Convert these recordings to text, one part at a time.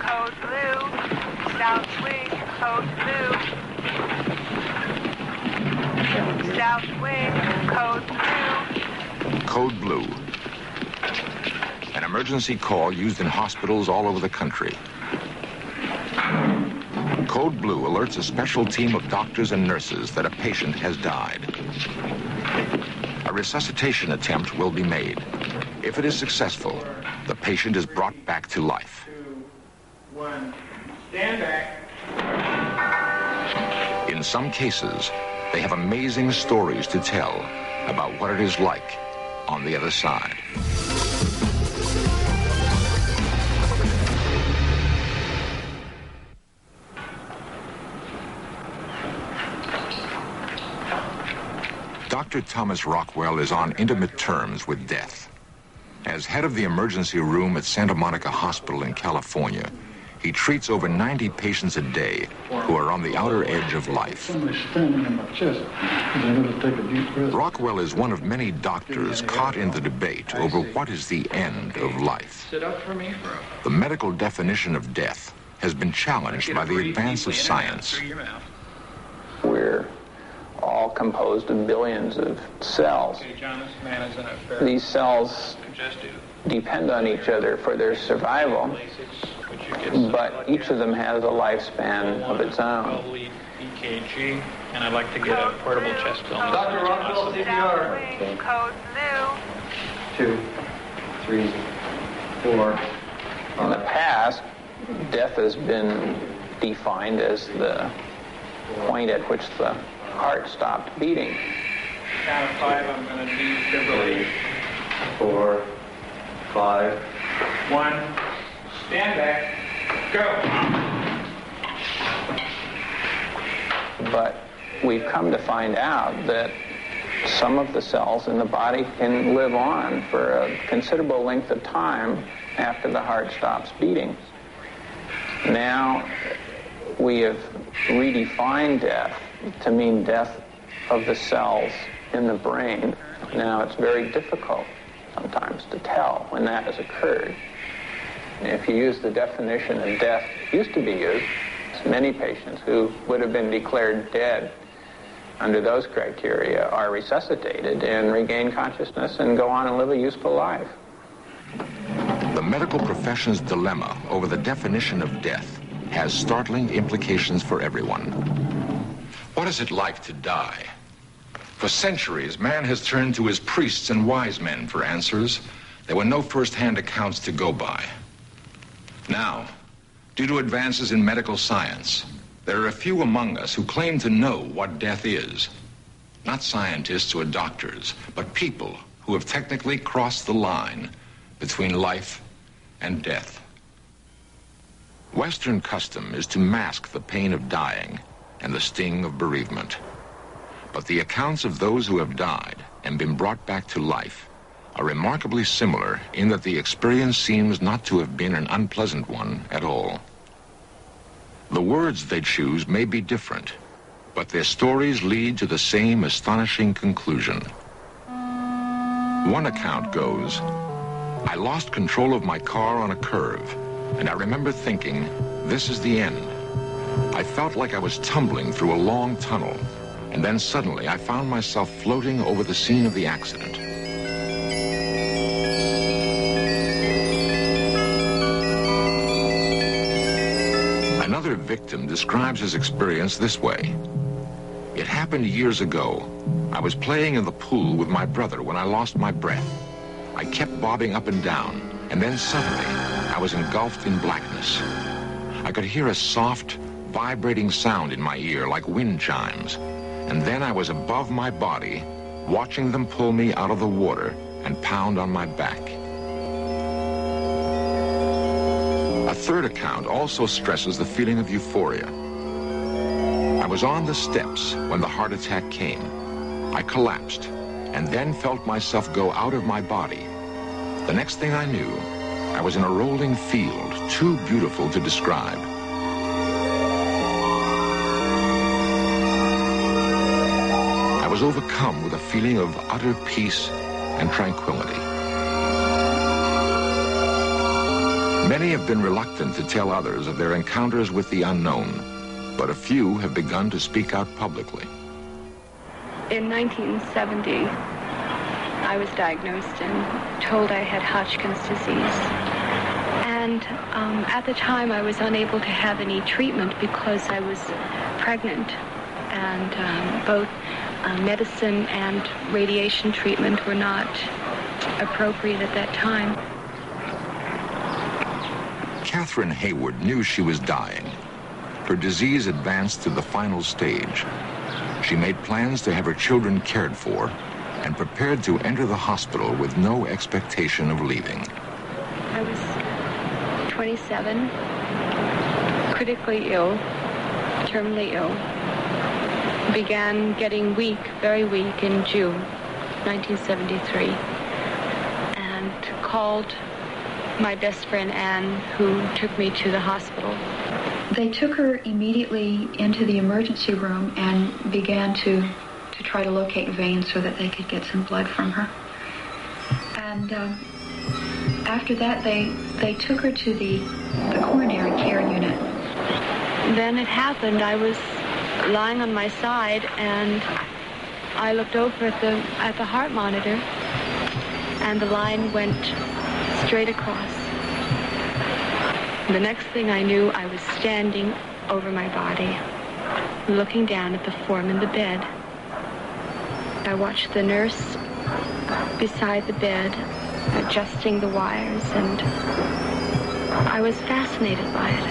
code blue. South wing, code blue. South wing, code blue. Code Blue. An emergency call used in hospitals all over the country. Code Blue alerts a special team of doctors and nurses that a patient has died. A resuscitation attempt will be made. If it is successful, the patient is brought back to life. 2, 1, stand back. In some cases, they have amazing stories to tell about what it is like on the other side. Dr. Thomas Rockwell is on intimate terms with death. As head of the emergency room at Santa Monica Hospital in California, he treats over 90 patients a day who are on the outer edge of life. Rockwell is one of many doctors caught in the debate over what is the end of life. The medical definition of death has been challenged by the advance of science. We're all composed of billions of cells. These cells depend on each other for their survival, but each of them has a lifespan of its own. EKG, and I'd like to get a portable chest film. Dr. Rockwell, CPR. Code blue. 2, 3, 4. In the past, death has been defined as the point at which the heart stopped beating. Count of 5, I'm going to defibrillate. 4, 5. 1, stand back, go. But we've come to find out that some of the cells in the body can live on for a considerable length of time after the heart stops beating. Now we have redefined death to mean death of the cells in the brain. Now it's very difficult sometimes to tell when that has occurred. If you use the definition of death used to be used, many patients who would have been declared dead under those criteria are resuscitated and regain consciousness and go on and live a useful life. The medical profession's dilemma over the definition of death has startling implications for everyone. What is it like to die? For centuries, man has turned to his priests and wise men for answers. There were no first-hand accounts to go by. Now, due to advances in medical science, there are a few among us who claim to know what death is. Not scientists or doctors, but people who have technically crossed the line between life and death. Western custom is to mask the pain of dying and the sting of bereavement. But the accounts of those who have died and been brought back to life are remarkably similar in that the experience seems not to have been an unpleasant one at all. The words they choose may be different, but their stories lead to the same astonishing conclusion. One account goes, "I lost control of my car on a curve, and I remember thinking, this is the end. I felt like I was tumbling through a long tunnel, and then suddenly I found myself floating over the scene of the accident." Another victim describes his experience this way. "It happened years ago. I was playing in the pool with my brother when I lost my breath. I kept bobbing up and down, and then suddenly I was engulfed in blackness. I could hear a soft, vibrating sound in my ear like wind chimes, and then I was above my body, watching them pull me out of the water and pound on my back." A third account also stresses the feeling of euphoria. "I was on the steps when the heart attack came. I collapsed and then felt myself go out of my body. The next thing I knew, I was in a rolling field too beautiful to describe. I was overcome with a feeling of utter peace and tranquility." Many have been reluctant to tell others of their encounters with the unknown, but a few have begun to speak out publicly. In 1970, I was diagnosed and told I had Hodgkin's disease. And at the time, I was unable to have any treatment because I was pregnant. And both medicine and radiation treatment were not appropriate at that time. Catherine Hayward knew she was dying. Her disease advanced to the final stage. She made plans to have her children cared for and prepared to enter the hospital with no expectation of leaving. I was 27, critically ill, terminally ill. Began getting weak, very weak, in June 1973, and called my best friend Anne, who took me to the hospital. They took her immediately into the emergency room and began to try to locate veins so that they could get some blood from her. And after that, they took her to the coronary care unit. Then it happened. I was lying on my side, and I looked over at the heart monitor, and the line went straight across. The next thing I knew, I was standing over my body, looking down at the form in the bed. I watched the nurse beside the bed, adjusting the wires, and I was fascinated by it.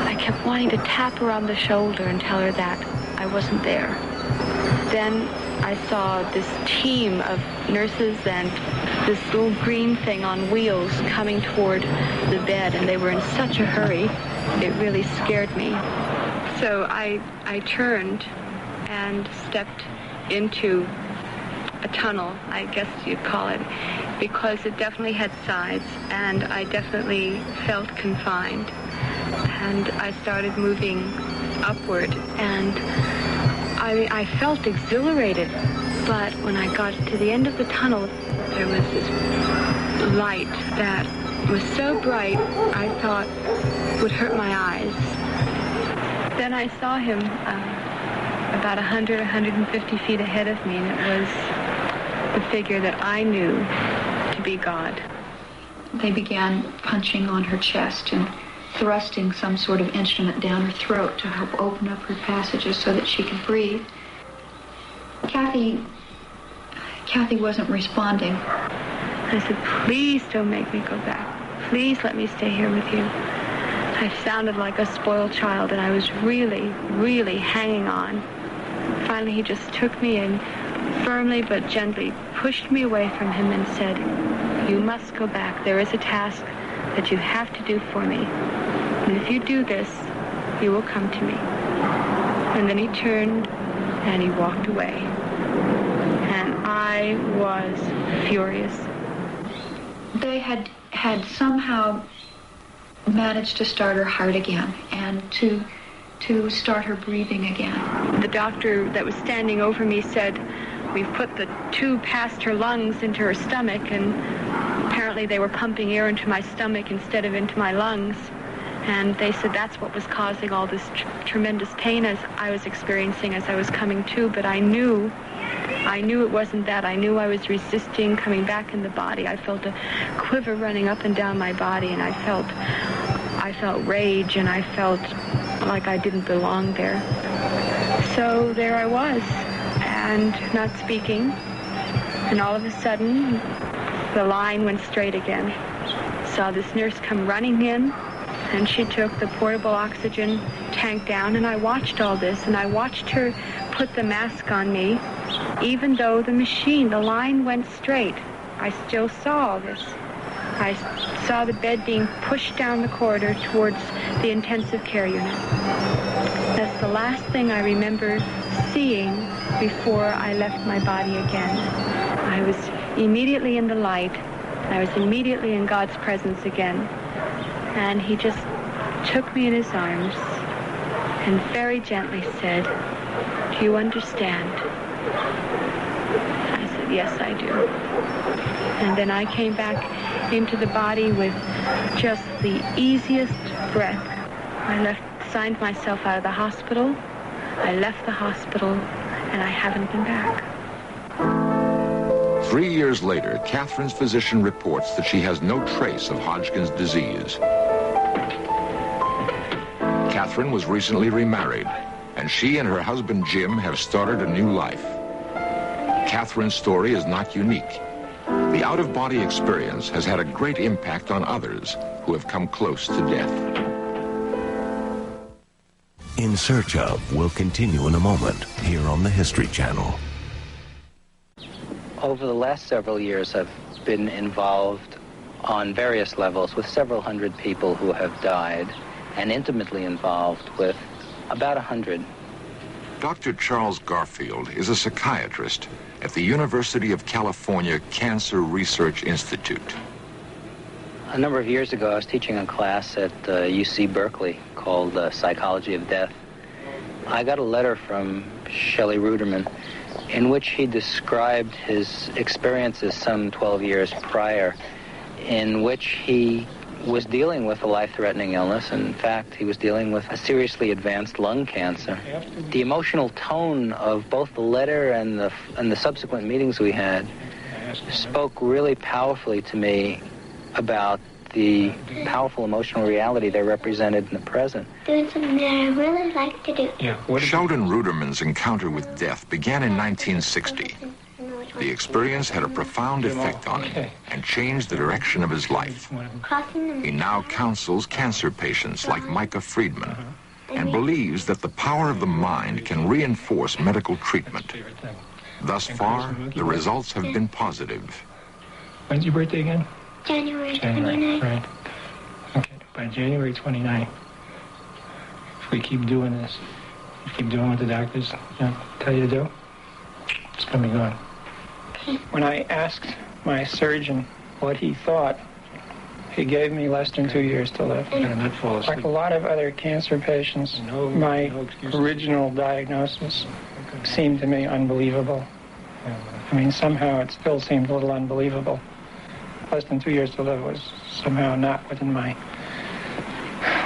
I kept wanting to tap her on the shoulder and tell her that I wasn't there. Then I saw this team of nurses and this little green thing on wheels coming toward the bed, and they were in such a hurry, it really scared me. So I turned and stepped into a tunnel, I guess you'd call it, because it definitely had sides, and I definitely felt confined. And I started moving upward, and I felt exhilarated, but when I got to the end of the tunnel, there was this light that was so bright, I thought would hurt my eyes. Then I saw him about 100, 150 feet ahead of me, and it was the figure that I knew to be God. They began punching on her chest and thrusting some sort of instrument down her throat to help open up her passages so that she could breathe. Kathy wasn't responding. I said, please don't make me go back. Please let me stay here with you. I sounded like a spoiled child, and I was really, really hanging on. Finally, he just took me and firmly but gently pushed me away from him and said, you must go back. There is a task that you have to do for me. And if you do this, you will come to me. And then he turned and he walked away. And I was furious. They had somehow managed to start her heart again and to start her breathing again. The doctor that was standing over me said, we've put the tube past her lungs into her stomach, and apparently they were pumping air into my stomach instead of into my lungs. And they said that's what was causing all this tremendous pain as I was experiencing as I was coming to, but I knew it wasn't that. I knew I was resisting coming back in the body. I felt a quiver running up and down my body, and I felt rage, and I felt like I didn't belong there. So there I was, and not speaking, and all of a sudden, the line went straight again. Saw this nurse come running in, and she took the portable oxygen tank down, and I watched all this, and I watched her put the mask on me, even though the line went straight. I still saw all this. I saw the bed being pushed down the corridor towards the intensive care unit. That's the last thing I remember seeing before I left my body again. I was immediately in the light. I was immediately in God's presence again. And he just took me in his arms and very gently said, do you understand? I said, yes, I do. And then I came back into the body with just the easiest breath. I signed myself out of the hospital. I left the hospital, and I haven't been back. 3 years later, Catherine's physician reports that she has no trace of Hodgkin's disease. Catherine was recently remarried, and she and her husband Jim have started a new life. Catherine's story is not unique. The out-of-body experience has had a great impact on others who have come close to death. In Search Of will continue in a moment here on the History Channel. Over the last several years, I've been involved on various levels with several hundred people who have died, and intimately involved with about 100. Dr. Charles Garfield is a psychiatrist at the University of California Cancer Research Institute. A number of years ago, I was teaching a class at UC Berkeley called Psychology of Death. I got a letter from Shelley Ruderman in which he described his experiences some 12 years prior, in which he was dealing with a life-threatening illness. In fact, he was dealing with a seriously advanced lung cancer. The emotional tone of both the letter and the subsequent meetings we had spoke really powerfully to me about the powerful emotional reality they represented in the present. Doing something that I really like to do. Sheldon Ruderman's encounter with death began in 1960. The experience had a profound effect on him and changed the direction of his life. He now counsels cancer patients like Micah Friedman and believes that the power of the mind can reinforce medical treatment. Thus far, the results have been positive. When's your birthday again? January 29th. Right. Okay, by January 29th, if we keep doing this, keep doing what the doctors tell you to do, it's going to be gone. When I asked my surgeon what he thought, he gave me less than 2 years to live. Not fall asleep. Like a lot of other cancer patients, my original diagnosis seemed to me unbelievable. I mean, somehow it still seemed a little unbelievable. Less than 2 years to live was somehow not within my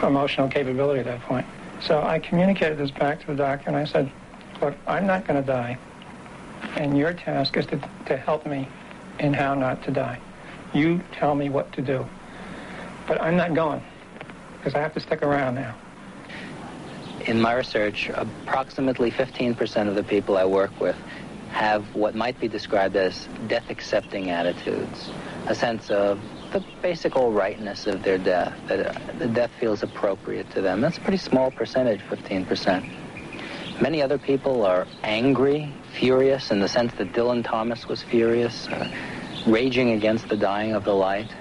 emotional capability at that point. So I communicated this back to the doctor, and I said, look, I'm not going to die, and your task is to help me in how not to die. You tell me what to do. But I'm not going, because I have to stick around now. In my research, approximately 15% of the people I work with have what might be described as death-accepting attitudes, a sense of the basic all-rightness of their death, that the death feels appropriate to them. That's a pretty small percentage, 15%. Many other people are angry, furious, in the sense that Dylan Thomas was furious, raging against the dying of the light.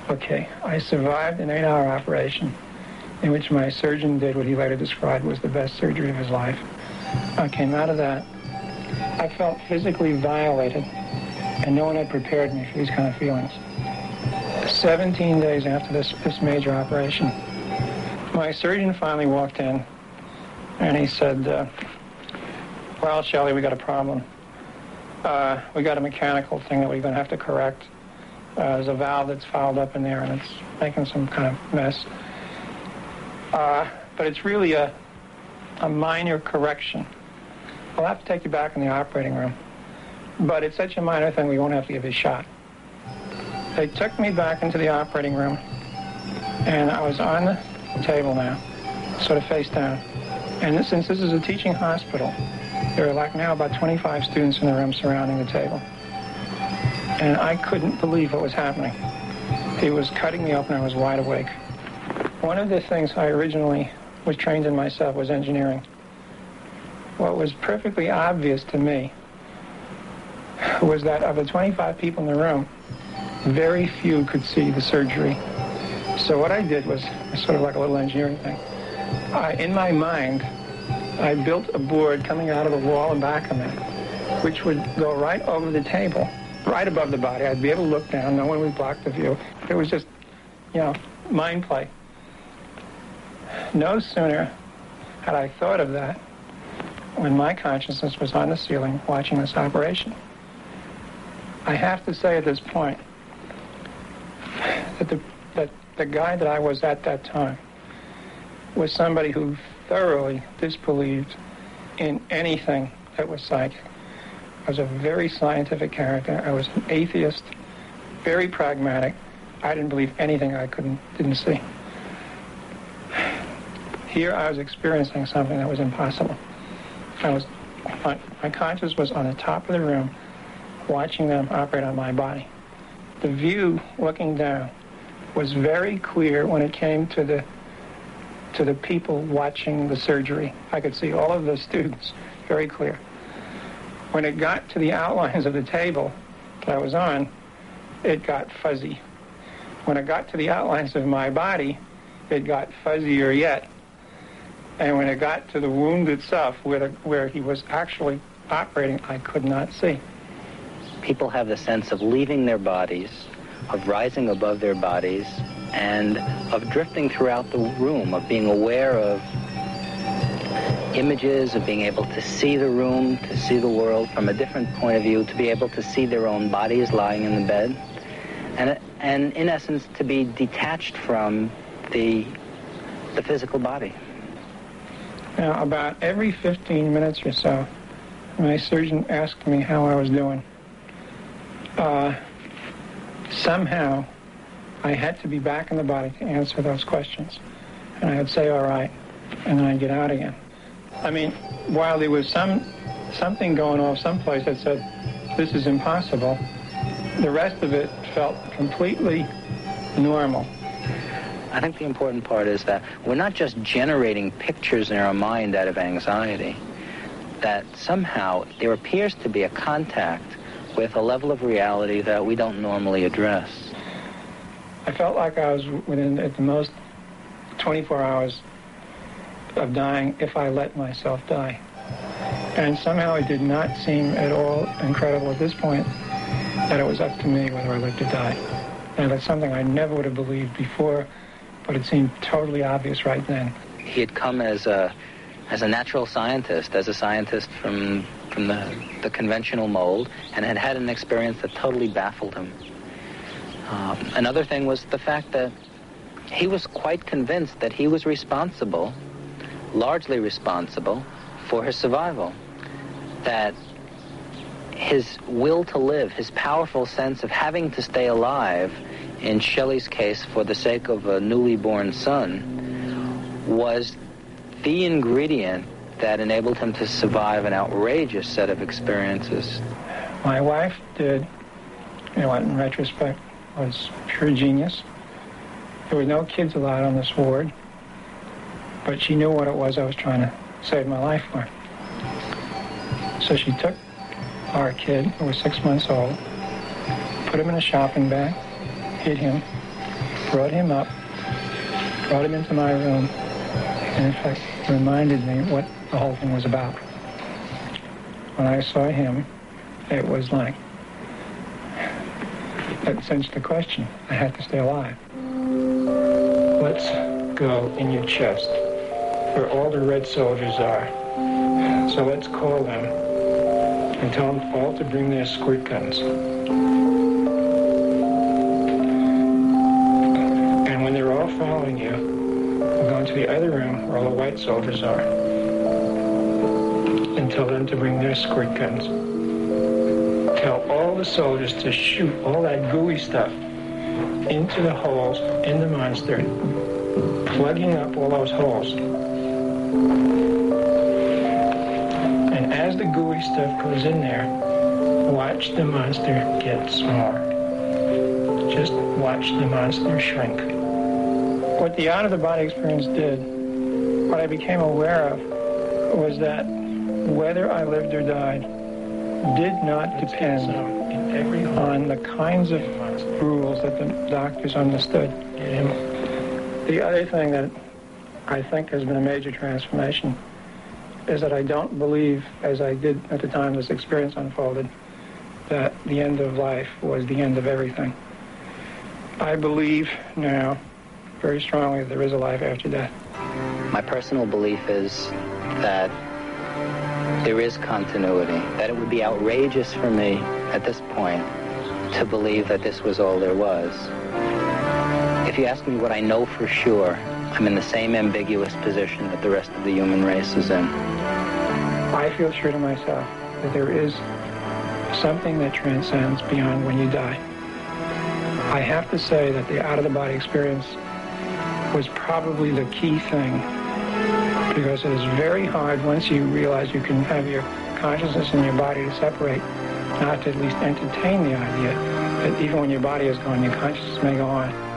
Okay, I survived an 8-hour operation in which my surgeon did what he later described was the best surgery of his life. I came out of that. I felt physically violated, and no one had prepared me for these kind of feelings. 17 days after this major operation, my surgeon finally walked in, and he said, well, Shelley, we got a problem. We got a mechanical thing that we're going to have to correct. There's a valve that's fouled up in there, and it's making some kind of mess. But it's really a minor correction. I'll have to take you back in the operating room. But it's such a minor thing, we won't have to give you a shot. They took me back into the operating room, and I was on the table now, sort of face down. And since this is a teaching hospital, there are like now about 25 students in the room surrounding the table. And I couldn't believe what was happening. He was cutting me open, I was wide awake. One of the things I originally was trained in myself was engineering. What was perfectly obvious to me was that of the 25 people in the room, very few could see the surgery. So what I did was sort of like a little engineering thing. In my mind, I built a board coming out of the wall and back of me, which would go right over the table, right above the body. I'd be able to look down. No one would block the view. It was just, mind play. No sooner had I thought of that when my consciousness was on the ceiling watching this operation. I have to say at this point that the guy that I was at that time was somebody who thoroughly disbelieved in anything that was psychic. I was a very scientific character. I was an atheist, very pragmatic. I didn't believe anything I didn't see. Here I was experiencing something that was impossible. My conscience was on the top of the room, watching them operate on my body. The view looking down was very clear when it came to the people watching the surgery. I could see all of the students very clear. When it got to the outlines of the table that I was on, it got fuzzy. When it got to the outlines of my body, it got fuzzier yet. And when it got to the wound itself, where he was actually operating, I could not see. People have the sense of leaving their bodies, of rising above their bodies, and of drifting throughout the room, of being aware of images, of being able to see the room, to see the world from a different point of view, to be able to see their own bodies lying in the bed, and in essence, to be detached from the physical body. Now, about every 15 minutes or so, my surgeon asked me how I was doing. Somehow, I had to be back in the body to answer those questions. And I would say, all right, and then I'd get out again. I mean, while there was something going on someplace that said, this is impossible, the rest of it felt completely normal. I think the important part is that we're not just generating pictures in our mind out of anxiety, that somehow there appears to be a contact with a level of reality that we don't normally address. I felt like I was within, at the most, 24 hours of dying if I let myself die. And somehow it did not seem at all incredible at this point that it was up to me whether I lived or died. And that's something I never would have believed before, but it seemed totally obvious right then. He had come as a natural scientist, as a scientist from the conventional mold, and had had an experience that totally baffled him. Another thing was the fact that he was quite convinced that he was responsible, largely responsible, for his survival. That his will to live, his powerful sense of having to stay alive, in Shelley's case for the sake of a newly born son, was the ingredient that enabled him to survive an outrageous set of experiences. My wife did, what in retrospect was pure genius. There were no kids allowed on this ward, but she knew what it was I was trying to save my life for. So she took our kid, who was 6 months old, put him in a shopping bag, hid him, brought him up, brought him into my room, and in fact reminded me what the whole thing was about. When I saw him, it was like, that cinched the question. I had to stay alive. Let's go in your chest, where all the red soldiers are. So let's call them and tell them all to bring their squirt guns. And when they're all following you, we'll go into the other room where all the white soldiers are and tell them to bring their squirt guns. Tell all the soldiers to shoot all that gooey stuff into the holes in the monster, plugging up all those holes. And as the gooey stuff goes in there, watch the monster get smaller. Just watch the monster shrink. What the out-of-the-body experience did, what I became aware of, was that whether I lived or died did not depend on the kinds of rules that the doctors understood. The other thing that I think has been a major transformation is that I don't believe, as I did at the time this experience unfolded, that the end of life was the end of everything. I believe now very strongly that there is a life after death. My personal belief is that there is continuity, that it would be outrageous for me at this point to believe that this was all there was. If you ask me what I know for sure, I'm in the same ambiguous position that the rest of the human race is in. I feel sure to myself that there is something that transcends beyond when you die. I have to say that the out-of-the-body experience was probably the key thing, because it is very hard once you realize you can have your consciousness and your body to separate, not to at least entertain the idea that even when your body is gone, your consciousness may go on.